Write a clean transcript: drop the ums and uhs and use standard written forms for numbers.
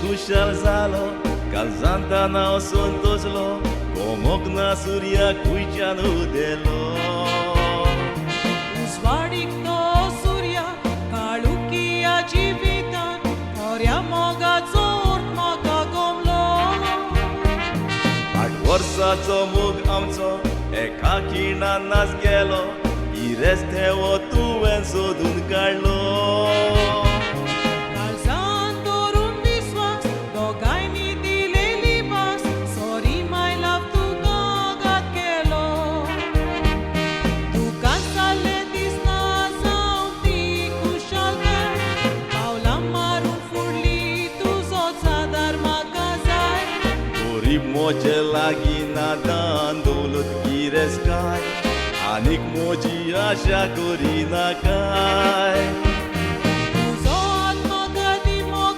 खुशाल जालो काळजांतना संतोषलो कोमोक ना सुर्याक खुंयच्यान उदेलो उजवाडीक तो सूर्य काळुकिया जिवितान खऱ्या मोगाचो अर्थ म्हाका गमलो 8 वर्साचो मोग आमचो एका खिणानाच गेलो ही रेस्तेवो तुवें सोदून काडलो काळजांत दवरून विस्वास दोगांयनी दिलेली भास सॉरी माय लव तुका घात केलो तुका जाल्ले दिसना जावं ती खुशालकाय पावलां मारून फुडली तुजोच आदार म्हाका जाय गरीब मोजे लागीं ना दान दौलत गिरेज काय आनीक मोजी आशा करिना काय